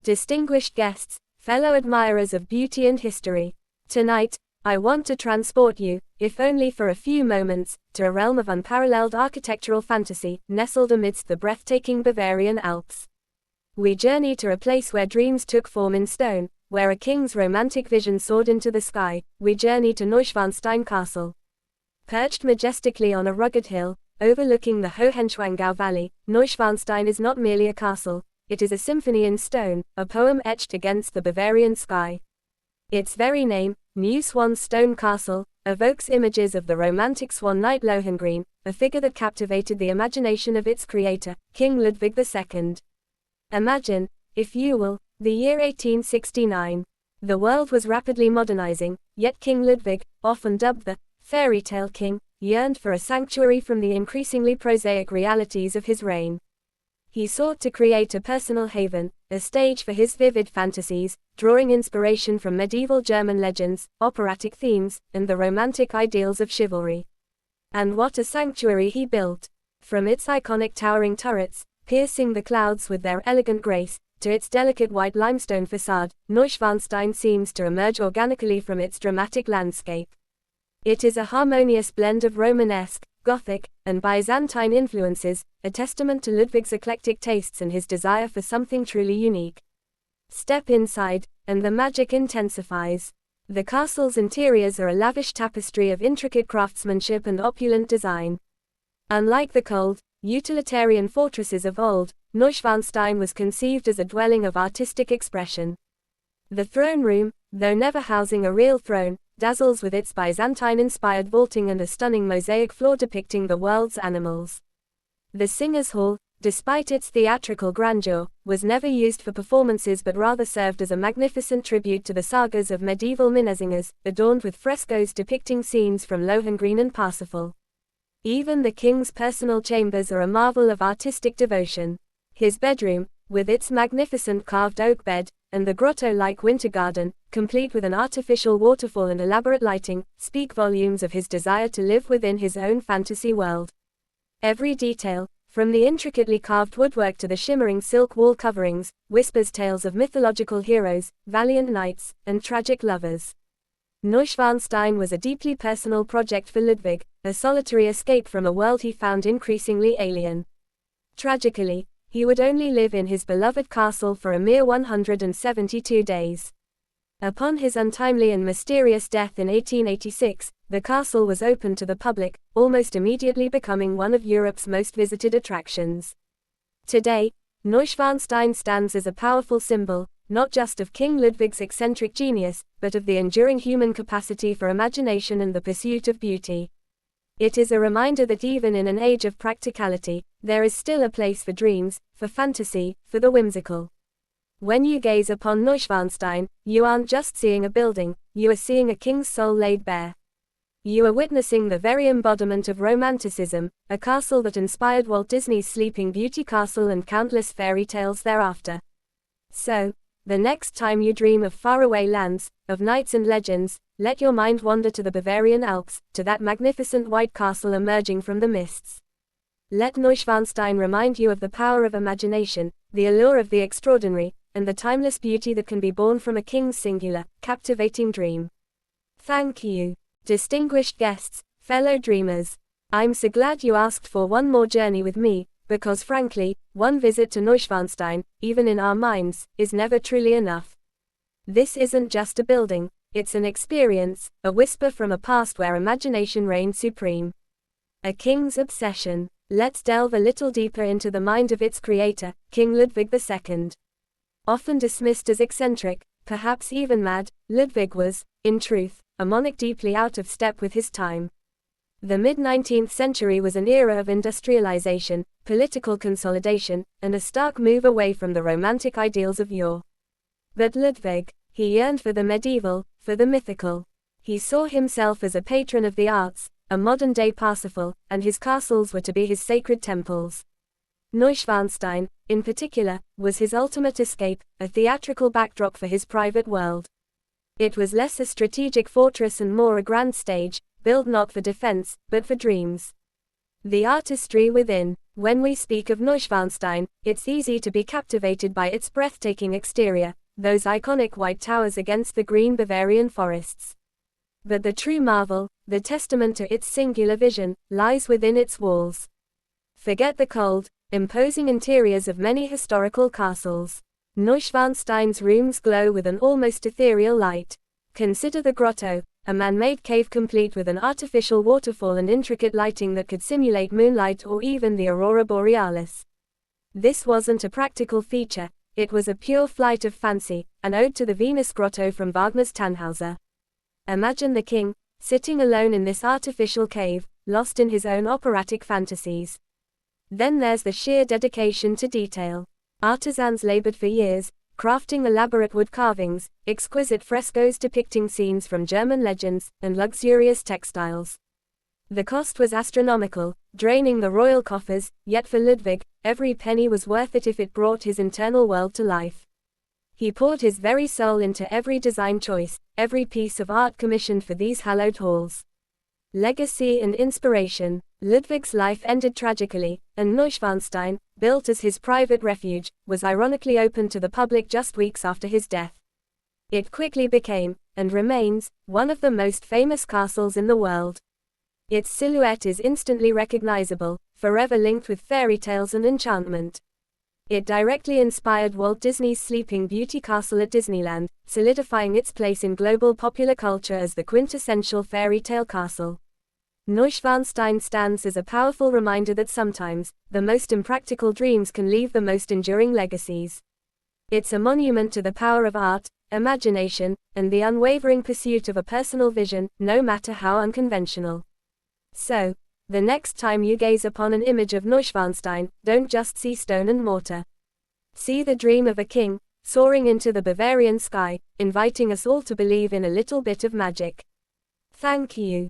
distinguished guests, fellow admirers of beauty and history. Tonight, I want to transport you, if only for a few moments, to a realm of unparalleled architectural fantasy, nestled amidst the breathtaking Bavarian Alps. We journey to a place where dreams took form in stone, where a king's romantic vision soared into the sky. We journey to Neuschwanstein Castle. Perched majestically on a rugged hill, overlooking the Hohenschwangau Valley, Neuschwanstein is not merely a castle, it is a symphony in stone, a poem etched against the Bavarian sky. Its very name, New Swan's Stone Castle, evokes images of the romantic swan knight Lohengrin, a figure that captivated the imagination of its creator, King Ludwig II. Imagine, if you will, the year 1869. The world was rapidly modernizing, yet King Ludwig, often dubbed the fairy tale king, yearned for a sanctuary from the increasingly prosaic realities of his reign. He sought to create a personal haven, a stage for his vivid fantasies, drawing inspiration from medieval German legends, operatic themes, and the romantic ideals of chivalry. And what a sanctuary he built! From its iconic towering turrets, piercing the clouds with their elegant grace, to its delicate white limestone facade, Neuschwanstein seems to emerge organically from its dramatic landscape. It is a harmonious blend of Romanesque, Gothic, and Byzantine influences, a testament to Ludwig's eclectic tastes and his desire for something truly unique. Step inside, and the magic intensifies. The castle's interiors are a lavish tapestry of intricate craftsmanship and opulent design. Unlike the cold, utilitarian fortresses of old, Neuschwanstein was conceived as a dwelling of artistic expression. The throne room, though never housing a real throne, dazzles with its Byzantine-inspired vaulting and a stunning mosaic floor depicting the world's animals. The Singers' Hall, despite its theatrical grandeur, was never used for performances but rather served as a magnificent tribute to the sagas of medieval Minnesingers, adorned with frescoes depicting scenes from Lohengrin and Parsifal. Even the king's personal chambers are a marvel of artistic devotion. His bedroom, with its magnificent carved oak bed, and the grotto-like winter garden, complete with an artificial waterfall and elaborate lighting, speak volumes of his desire to live within his own fantasy world. Every detail, from the intricately carved woodwork to the shimmering silk wall coverings, whispers tales of mythological heroes, valiant knights, and tragic lovers. Neuschwanstein was a deeply personal project for Ludwig, a solitary escape from a world he found increasingly alien. Tragically, he would only live in his beloved castle for a mere 172 days. Upon his untimely and mysterious death in 1886, the castle was opened to the public, almost immediately becoming one of Europe's most visited attractions. Today, Neuschwanstein stands as a powerful symbol, not just of King Ludwig's eccentric genius, but of the enduring human capacity for imagination and the pursuit of beauty. It is a reminder that even in an age of practicality, there is still a place for dreams, for fantasy, for the whimsical. When you gaze upon Neuschwanstein, you aren't just seeing a building, you are seeing a king's soul laid bare. You are witnessing the very embodiment of romanticism, a castle that inspired Walt Disney's Sleeping Beauty castle and countless fairy tales thereafter. So, the next time you dream of faraway lands, of knights and legends, let your mind wander to the Bavarian Alps, to that magnificent white castle emerging from the mists. Let Neuschwanstein remind you of the power of imagination, the allure of the extraordinary, and the timeless beauty that can be born from a king's singular, captivating dream. Thank you, distinguished guests, fellow dreamers. I'm so glad you asked for one more journey with me, because frankly, one visit to Neuschwanstein, even in our minds, is never truly enough. This isn't just a building, it's an experience, a whisper from a past where imagination reigned supreme. A king's obsession. Let's delve a little deeper into the mind of its creator, King Ludwig II. Often dismissed as eccentric, perhaps even mad, Ludwig was, in truth, a monarch deeply out of step with his time. The mid-19th century was an era of industrialization, political consolidation, and a stark move away from the romantic ideals of yore. But Ludwig, he yearned for the medieval, for the mythical. He saw himself as a patron of the arts, a modern-day Parsifal, and his castles were to be his sacred temples. Neuschwanstein, in particular, was his ultimate escape, a theatrical backdrop for his private world. It was less a strategic fortress and more a grand stage, built not for defense, but for dreams. The artistry within, When we speak of Neuschwanstein, it's easy to be captivated by its breathtaking exterior, those iconic white towers against the green Bavarian forests. But the true marvel, the testament to its singular vision, lies within its walls. Forget the cold, imposing interiors of many historical castles. Neuschwanstein's rooms glow with an almost ethereal light. Consider the grotto, a man-made cave complete with an artificial waterfall and intricate lighting that could simulate moonlight or even the aurora borealis. This wasn't a practical feature, it was a pure flight of fancy, an ode to the Venus grotto from Wagner's Tannhauser. Imagine the king, sitting alone in this artificial cave, lost in his own operatic fantasies. Then there's the sheer dedication to detail. Artisans labored for years, crafting elaborate wood carvings, exquisite frescoes depicting scenes from German legends, and luxurious textiles. The cost was astronomical, draining the royal coffers, yet for Ludwig, every penny was worth it if it brought his internal world to life. He poured his very soul into every design choice, every piece of art commissioned for these hallowed halls. Legacy and inspiration. Ludwig's life ended tragically, and Neuschwanstein, built as his private refuge, was ironically opened to the public just weeks after his death. It quickly became, and remains, one of the most famous castles in the world. Its silhouette is instantly recognizable, forever linked with fairy tales and enchantment. It directly inspired Walt Disney's Sleeping Beauty castle at Disneyland, solidifying its place in global popular culture as the quintessential fairy tale castle. Neuschwanstein stands as a powerful reminder that sometimes, the most impractical dreams can leave the most enduring legacies. It's a monument to the power of art, imagination, and the unwavering pursuit of a personal vision, no matter how unconventional. So, the next time you gaze upon an image of Neuschwanstein, don't just see stone and mortar. See the dream of a king, soaring into the Bavarian sky, inviting us all to believe in a little bit of magic. Thank you.